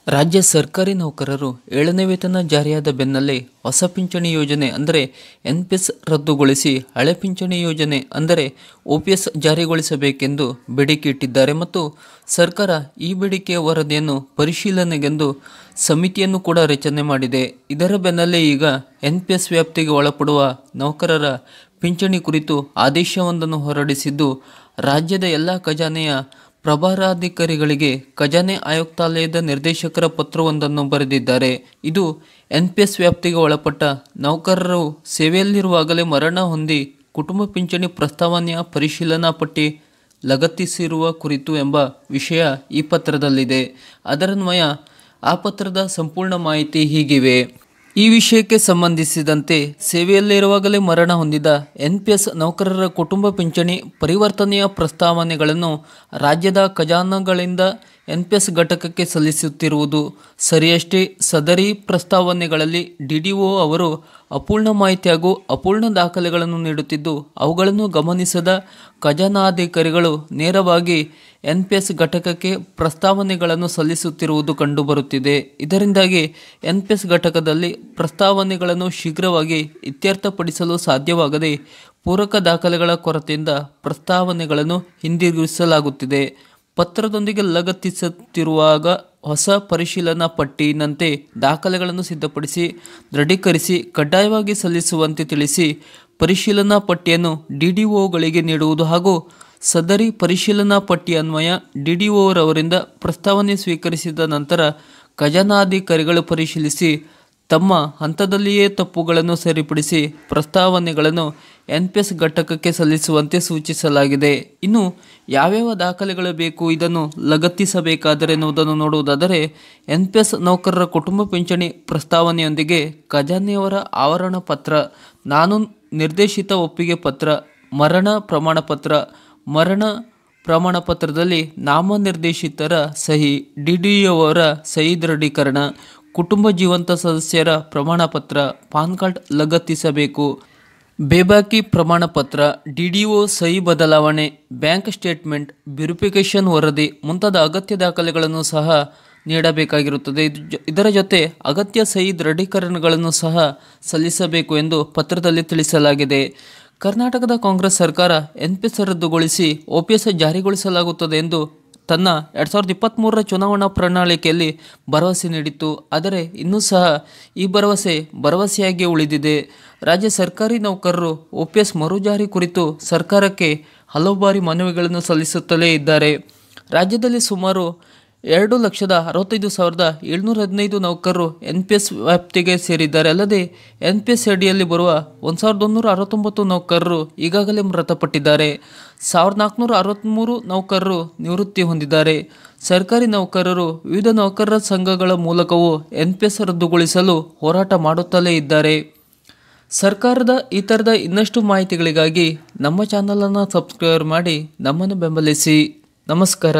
ರಾಜ್ಯ ಸರ್ಕಾರಿ ನೌಕರರು 7ನೇ ವೇತನ ಜಾರಿಯಾದ ಬೆನ್ನಲ್ಲೇ ಹೊಸ ಪಿಂಚಣಿ ಯೋಜನೆ ಅಂದರೆ ಎನ್ಪಿಎಸ್ ರದ್ದುಗೊಳಿಸಿ ಹಳೆ ಪಿಂಚಣಿ ಯೋಜನೆ ಅಂದರೆ ಓಪಿಎಸ್ ಜಾರಿಗೊಳಿಸಬೇಕೆಂದು ಬೇಡಿಕೆ ಇಟ್ಟಿದ್ದಾರೆ ಮತ್ತು ಸರ್ಕಾರ ಈ ಬೇಡಿಕೆಯ ವರದಿಯನ್ನು ಪರಿಶೀಲನೆಗೆಂದು ಸಮಿತಿಯನ್ನು ಕೂಡ ರಚನೆ ಮಾಡಿದೆ. ಇದರ ಬೆನ್ನಲ್ಲೇ ಈಗ ಎನ್ಪಿಎಸ್ ವ್ಯಾಪ್ತಿಗೆ ಒಳಪಡುವ ನೌಕರರ ಪಿಂಚಣಿ ಕುರಿತು ಆದೇಶವೊಂದನ್ನು ಹೊರಡಿಸಿದ್ದು, ರಾಜ್ಯದ ಎಲ್ಲ ಖಜಾನೆಯ ಪ್ರಭಾರಾಧಿಕಾರಿಗಳಿಗೆ ಖಜಾನೆ ಆಯುಕ್ತಾಲಯದ ನಿರ್ದೇಶಕರ ಪತ್ರವೊಂದನ್ನು ಬರೆದಿದ್ದಾರೆ. ಇದು ಎನ್ಪಿಎಸ್ ವ್ಯಾಪ್ತಿಗೆ ಒಳಪಟ್ಟ ನೌಕರರು ಸೇವೆಯಲ್ಲಿರುವಾಗಲೇ ಮರಣ ಹೊಂದಿ ಕುಟುಂಬ ಪಿಂಚಣಿ ಪ್ರಸ್ತಾವನೆಯ ಪರಿಶೀಲನಾ ಪಟ್ಟಿ ಲಗತ್ತಿಸಿರುವ ಕುರಿತು ಎಂಬ ವಿಷಯ ಈ ಪತ್ರದಲ್ಲಿದೆ. ಅದರನ್ವಯ ಆ ಪತ್ರದ ಸಂಪೂರ್ಣ ಮಾಹಿತಿ ಹೀಗಿವೆ. ಈ ವಿಷಯಕ್ಕೆ ಸಂಬಂಧಿಸಿದಂತೆ ಸೇವೆಯಲ್ಲಿರುವಾಗಲೇ ಮರಣ ಹೊಂದಿದ ಎನ್ಪಿಎಸ್ ನೌಕರರ ಕುಟುಂಬ ಪಿಂಚಣಿ ಪರಿವರ್ತನೆಯ ಪ್ರಸ್ತಾವನೆಗಳನ್ನು ರಾಜ್ಯದ ಖಜಾನೆಗಳಿಂದ ಎನ್ಪಿಎಸ್ ಘಟಕಕ್ಕೆ ಸಲ್ಲಿಸುತ್ತಿರುವುದು ಸರಿಯಷ್ಟೇ. ಸದರಿ ಪ್ರಸ್ತಾವನೆಗಳಲ್ಲಿ ಡಿಡಿಒ ಅವರು ಅಪೂರ್ಣ ಮಾಹಿತಿ ಹಾಗೂ ಅಪೂರ್ಣ ದಾಖಲೆಗಳನ್ನು ನೀಡುತ್ತಿದ್ದು, ಅವುಗಳನ್ನು ಗಮನಿಸದ ಖಜಾನಾಧಿಕಾರಿಗಳು ನೇರವಾಗಿ ಎನ್ಪಿಎಸ್ ಘಟಕಕ್ಕೆ ಪ್ರಸ್ತಾವನೆಗಳನ್ನು ಸಲ್ಲಿಸುತ್ತಿರುವುದು ಕಂಡುಬರುತ್ತಿದೆ. ಇದರಿಂದಾಗಿ ಎನ್ಪಿಎಸ್ ಘಟಕದಲ್ಲಿ ಪ್ರಸ್ತಾವನೆಗಳನ್ನು ಶೀಘ್ರವಾಗಿ ಇತ್ಯರ್ಥಪಡಿಸಲು ಸಾಧ್ಯವಾಗದೆ ಪೂರಕ ದಾಖಲೆಗಳ ಕೊರತೆಯಿಂದ ಪ್ರಸ್ತಾವನೆಗಳನ್ನು ಹಿಂದಿರುಗಿಸಲಾಗುತ್ತಿದೆ. ಪತ್ರದೊಂದಿಗೆ ಲಗತ್ತಿಸುತ್ತಿರುವಾಗ ಹೊಸ ಪರಿಶೀಲನಾ ಪಟ್ಟಿನಂತೆ ದಾಖಲೆಗಳನ್ನು ಸಿದ್ಧಪಡಿಸಿ ದೃಢೀಕರಿಸಿ ಕಡ್ಡಾಯವಾಗಿ ಸಲ್ಲಿಸುವಂತೆ ತಿಳಿಸಿ ಪರಿಶೀಲನಾ ಪಟ್ಟಿಯನ್ನು ಡಿಡಿಒಗಳಿಗೆ ನೀಡುವುದು ಹಾಗೂ ಸದರಿ ಪರಿಶೀಲನಾ ಪಟ್ಟಿ ಅನ್ವಯ ಡಿಡಿಒರವರಿಂದ ಪ್ರಸ್ತಾವನೆ ಸ್ವೀಕರಿಸಿದ ನಂತರ ಖಜಾನಾಧಿಕಾರಿಗಳು ಪರಿಶೀಲಿಸಿ ತಮ್ಮ ಹಂತದಲ್ಲಿಯೇ ತಪ್ಪುಗಳನ್ನು ಸರಿಪಡಿಸಿ ಪ್ರಸ್ತಾವನೆಗಳನ್ನು ಎನ್ಪಿಎಸ್ ಘಟಕಕ್ಕೆ ಸಲ್ಲಿಸುವಂತೆ ಸೂಚಿಸಲಾಗಿದೆ. ಇನ್ನು ಯಾವ್ಯಾವ ದಾಖಲೆಗಳು ಬೇಕು ಇದನ್ನು ಲಗತ್ತಿಸಬೇಕಾದರೆ ಎನ್ನುವುದನ್ನು ನೋಡುವುದಾದರೆ, ಎನ್ಪಿಎಸ್ ನೌಕರರ ಕುಟುಂಬ ಪಿಂಚಣಿ ಪ್ರಸ್ತಾವನೆಯೊಂದಿಗೆ ಖಜಾನೆಯವರ ಆವರಣ ಪತ್ರ, ನಾನು ನಿರ್ದೇಶಿತ ಒಪ್ಪಿಗೆ ಪತ್ರ, ಮರಣ ಪ್ರಮಾಣ ಪತ್ರ, ಮರಣ ಪ್ರಮಾಣ ಪತ್ರದಲ್ಲಿ ನಾಮನಿರ್ದೇಶಿತರ ಸಹಿ, ಡಿಡಿಒವರ ಸಹಿ ದೃಢೀಕರಣ, ಕುಟುಂಬ ಜೀವಂತ ಸದಸ್ಯರ ಪ್ರಮಾಣ ಪತ್ರ, ಪಾನ್ ಕಾರ್ಡ್ ಲಗತ್ತಿಸಬೇಕು. ಬೇಬಾಕಿ ಪ್ರಮಾಣ ಪತ್ರ, ಡಿಡಿಒ ಸಹಿ ಬದಲಾವಣೆ, ಬ್ಯಾಂಕ್ ಸ್ಟೇಟ್ಮೆಂಟ್, ವೆರಿಫಿಕೇಷನ್ ವರದಿ ಮುಂತಾದ ಅಗತ್ಯ ದಾಖಲೆಗಳನ್ನು ಸಹ ನೀಡಬೇಕಾಗಿರುತ್ತದೆ. ಇದರ ಜೊತೆ ಅಗತ್ಯ ಸಹಿ ದೃಢೀಕರಣಗಳನ್ನು ಸಹ ಸಲ್ಲಿಸಬೇಕು ಎಂದು ಪತ್ರದಲ್ಲಿ ತಿಳಿಸಲಾಗಿದೆ. ಕರ್ನಾಟಕದ ಕಾಂಗ್ರೆಸ್ ಸರ್ಕಾರ ಎನ್ಪಿಎಸ್ ರದ್ದುಗೊಳಿಸಿ ಓಪಿಎಸ್ ಜಾರಿಗೊಳಿಸಲಾಗುತ್ತದೆ ಎಂದು ತನ್ನ 2023ರ ಚುನಾವಣಾ ಪ್ರಣಾಳಿಕೆಯಲ್ಲಿ ಭರವಸೆ ನೀಡಿತ್ತು. ಆದರೆ ಇನ್ನೂ ಸಹ ಈ ಭರವಸೆಯಾಗಿಯೇ ಉಳಿದಿದೆ. ರಾಜ್ಯ ಸರ್ಕಾರಿ ನೌಕರರು ಓಪಿಎಸ್ ಮರುಜಾರಿ ಕುರಿತು ಸರ್ಕಾರಕ್ಕೆ ಹಲವು ಬಾರಿ ಮನವಿಗಳನ್ನು ಸಲ್ಲಿಸುತ್ತಲೇ ಇದ್ದಾರೆ. ರಾಜ್ಯದಲ್ಲಿ ಸುಮಾರು 2,65,715 ನೌಕರರು ಎನ್ಪಿಎಸ್ ವ್ಯಾಪ್ತಿಗೆ ಸೇರಿದ್ದಾರೆ. ಅಲ್ಲದೆ ಎನ್ಪಿಎಸ್ ಅಡಿಯಲ್ಲಿ ಬರುವ 1,169 ನೌಕರರು ಈಗಾಗಲೇ ಮೃತಪಟ್ಟಿದ್ದಾರೆ. 1,463 ನೌಕರರು ನಿವೃತ್ತಿ ಹೊಂದಿದ್ದಾರೆ. ಸರ್ಕಾರಿ ನೌಕರರು ವಿವಿಧ ನೌಕರರ ಸಂಘಗಳ ಮೂಲಕವೂ ಎನ್ಪಿಎಸ್ ರದ್ದುಗೊಳಿಸಲು ಹೋರಾಟ ಮಾಡುತ್ತಲೇ ಇದ್ದಾರೆ. ಸರ್ಕಾರದ ಈ ಥರದ ಇನ್ನಷ್ಟು ಮಾಹಿತಿಗಳಿಗಾಗಿ ನಮ್ಮ ಚಾನಲನ್ನು ಸಬ್ಸ್ಕ್ರೈಬ್ ಮಾಡಿ ನಮ್ಮನ್ನು ಬೆಂಬಲಿಸಿ. ನಮಸ್ಕಾರ.